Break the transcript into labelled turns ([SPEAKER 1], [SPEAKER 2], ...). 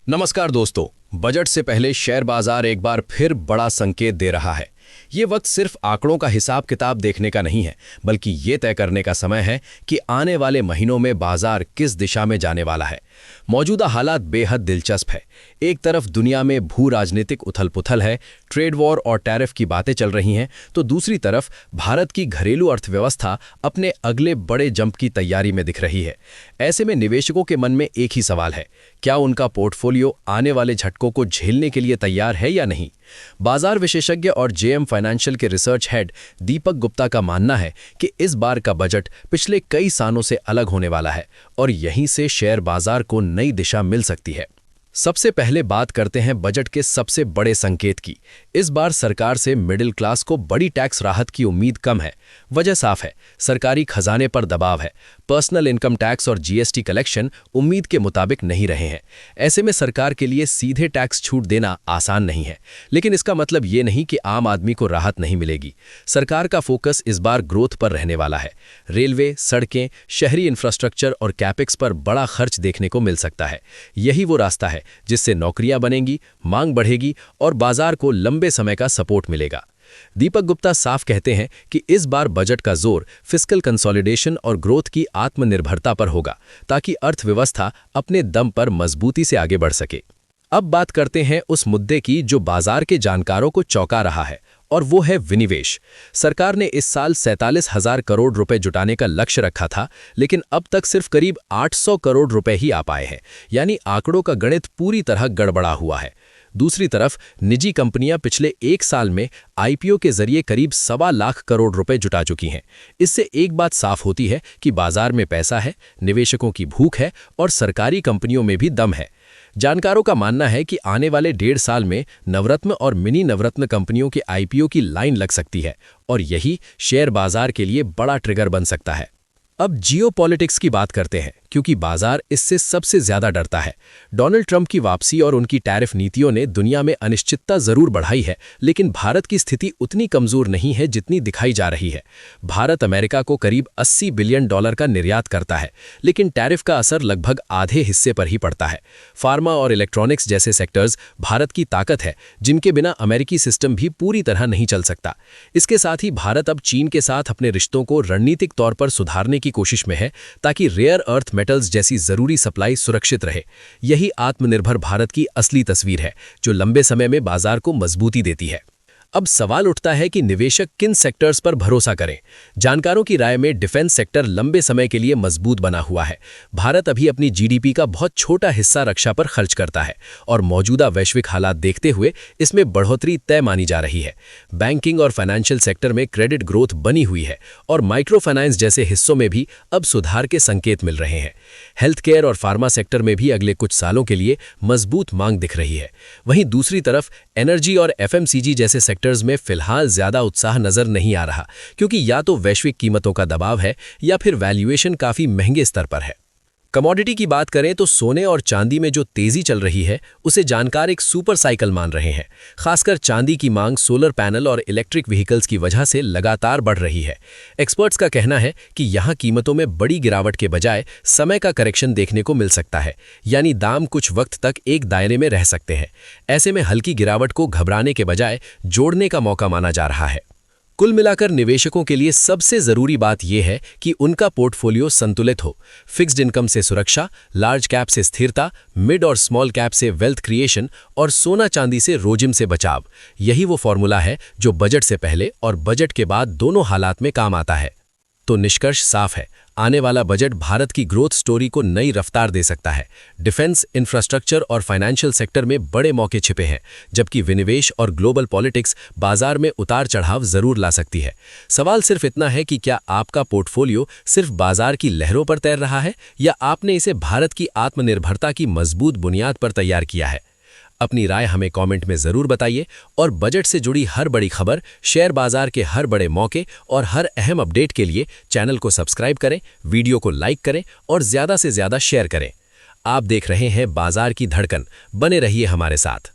[SPEAKER 1] नमस्कार दोस्तों। बजट से पहले शेयर बाजार एक बार फिर बड़ा संकेत दे रहा है। ये वक्त सिर्फ आंकड़ों का हिसाब किताब देखने का नहीं है, बल्कि ये तय करने का समय है कि आने वाले महीनों में बाजार किस दिशा में जाने वाला है। मौजूदा हालात बेहद दिलचस्प है। एक तरफ दुनिया में भू राजनीतिक उथल-पुथल है, ट्रेड वॉर और टैरिफ की बातें चल रही हैं, तो दूसरी तरफ भारत की घरेलू अर्थव्यवस्था अपने अगले बड़े जंप की तैयारी में दिख रही है। ऐसे में निवेशकों के मन में एक ही सवाल है, क्या उनका पोर्टफोलियो आने वाले झटकों को झेलने के लिए तैयार है या नहीं। बाजार विशेषज्ञ और जेएम फाइनेंशियल के रिसर्च हेड दीपक गुप्ता का मानना है कि इस बार का बजट पिछले कई सालों से अलग होने वाला है और यहीं से शेयर बाजार को नई दिशा मिल सकती है। सबसे पहले बात करते हैं बजट के सबसे बड़े संकेत की। इस बार सरकार से मिडिल क्लास को बड़ी टैक्स राहत की उम्मीद कम है। वजह साफ है, सरकारी खजाने पर दबाव है। पर्सनल इनकम टैक्स और जीएसटी कलेक्शन उम्मीद के मुताबिक नहीं रहे हैं। ऐसे में सरकार के लिए सीधे टैक्स छूट देना आसान नहीं है, लेकिन इसका मतलब ये नहीं कि आम आदमी को राहत नहीं मिलेगी। सरकार का फोकस इस बार ग्रोथ पर रहने वाला है। रेलवे, सड़कें, शहरी इंफ्रास्ट्रक्चर और कैपेक्स पर बड़ा खर्च देखने को मिल सकता है। यही वो रास्ता है जिससे नौकरियां बनेंगी, मांग बढ़ेगी और बाजार को लंबे समय का सपोर्ट मिलेगा। दीपक गुप्ता साफ कहते हैं कि इस बार बजट का जोर फिस्कल कंसोलिडेशन और ग्रोथ की आत्मनिर्भरता पर होगा, ताकि अर्थव्यवस्था अपने दम पर मजबूती से आगे बढ़ सके। अब बात करते हैं उस मुद्दे की जो बाजार के जानकारों को चौंका रहा है, और वो है विनिवेश। सरकार ने इस साल 47,000 करोड़ रुपए जुटाने का लक्ष्य रखा था, लेकिन अब तक सिर्फ करीब 800 करोड़ रुपए ही आ पाए हैं। यानी आंकड़ों का गणित पूरी तरह गड़बड़ा हुआ है। दूसरी तरफ निजी कंपनियां पिछले एक साल में आईपीओ के जरिए करीब 1.25 लाख करोड़ रुपए जुटा चुकी हैं। इससे एक बात साफ होती है कि बाजार में पैसा है, निवेशकों की भूख है और सरकारी कंपनियों में भी दम है। जानकारों का मानना है कि आने वाले 1.5 साल में नवरत्न और मिनी नवरत्न कंपनियों के आईपीओ की लाइन लग सकती है और यही शेयर बाजार के लिए बड़ा ट्रिगर बन सकता है। अब जियोपॉलिटिक्स की बात करते हैं, क्योंकि बाजार इससे सबसे ज्यादा डरता है। डोनाल्ड ट्रंप की वापसी और उनकी टैरिफ नीतियों ने दुनिया में अनिश्चितता जरूर बढ़ाई है, लेकिन भारत की स्थिति उतनी कमजोर नहीं है जितनी दिखाई जा रही है। भारत अमेरिका को करीब $80 बिलियन का निर्यात करता है, लेकिन टैरिफ का असर लगभग आधे हिस्से पर ही पड़ता है। फार्मा और इलेक्ट्रॉनिक्स जैसे सेक्टर्स भारत की ताकत है, जिनके बिना अमेरिकी सिस्टम भी पूरी तरह नहीं चल सकता। इसके साथ ही भारत अब चीन के साथ अपने रिश्तों को रणनीतिक तौर पर सुधारने की कोशिश में है, ताकि रेयर अर्थ मेटल्स जैसी जरूरी सप्लाई सुरक्षित रहे। यही आत्मनिर्भर भारत की असली तस्वीर है, जो लंबे समय में बाजार को मजबूती देती है। अब सवाल उठता है कि निवेशक किन सेक्टर्स पर भरोसा करें। जानकारों की राय में डिफेंस सेक्टर लंबे समय के लिए मजबूत बना हुआ है। भारत अभी अपनी जीडीपी का बहुत छोटा हिस्सा रक्षा पर खर्च करता है और मौजूदा वैश्विक हालात देखते हुए इसमें बढ़ोतरी तय मानी जा रही है। बैंकिंग और फाइनेंशियल सेक्टर में क्रेडिट ग्रोथ बनी हुई है और माइक्रो फाइनेंस जैसे हिस्सों में भी अब सुधार के संकेत मिल रहे हैं। हेल्थ केयर और फार्मा सेक्टर में भी अगले कुछ सालों के लिए मजबूत मांग दिख रही है। वहीं दूसरी तरफ एनर्जी और एफएमसीजी जैसे सेक्टर्स में फिलहाल ज्यादा उत्साह नजर नहीं आ रहा, क्योंकि या तो वैश्विक कीमतों का दबाव है या फिर वैल्यूएशन काफी महंगे स्तर पर है। कमोडिटी की बात करें तो सोने और चांदी में जो तेजी चल रही है उसे जानकार एक सुपर साइकिल मान रहे हैं। खासकर चांदी की मांग सोलर पैनल और इलेक्ट्रिक व्हीकल्स की वजह से लगातार बढ़ रही है। एक्सपर्ट्स का कहना है कि यहां कीमतों में बड़ी गिरावट के बजाय समय का करेक्शन देखने को मिल सकता है, यानी दाम कुछ वक्त तक एक दायरे में रह सकते हैं। ऐसे में हल्की गिरावट को घबराने के बजाय जोड़ने का मौका माना जा रहा है। कुल मिलाकर निवेशकों के लिए सबसे जरूरी बात यह है कि उनका पोर्टफोलियो संतुलित हो। फिक्स्ड इनकम से सुरक्षा, लार्ज कैप से स्थिरता, मिड और स्मॉल कैप से वेल्थ क्रिएशन और सोना चांदी से रोजिम से बचाव। यही वो फॉर्मूला है जो बजट से पहले और बजट के बाद दोनों हालात में काम आता है। तो निष्कर्ष साफ है, आने वाला बजट भारत की ग्रोथ स्टोरी को नई रफ्तार दे सकता है। डिफेंस, इंफ्रास्ट्रक्चर और फाइनेंशियल सेक्टर में बड़े मौके छिपे हैं, जबकि विनिवेश और ग्लोबल पॉलिटिक्स बाजार में उतार चढ़ाव जरूर ला सकती है। सवाल सिर्फ इतना है कि क्या आपका पोर्टफोलियो सिर्फ बाजार की लहरों पर तैर रहा है या आपने इसे भारत की आत्मनिर्भरता की मजबूत बुनियाद पर तैयार किया है। अपनी राय हमें कमेंट में जरूर बताइए और बजट से जुड़ी हर बड़ी खबर, शेयर बाजार के हर बड़े मौके और हर अहम अपडेट के लिए चैनल को सब्सक्राइब करें, वीडियो को लाइक करें और ज्यादा से ज्यादा शेयर करें। आप देख रहे हैं बाजार की धड़कन। बने रहिए हमारे साथ।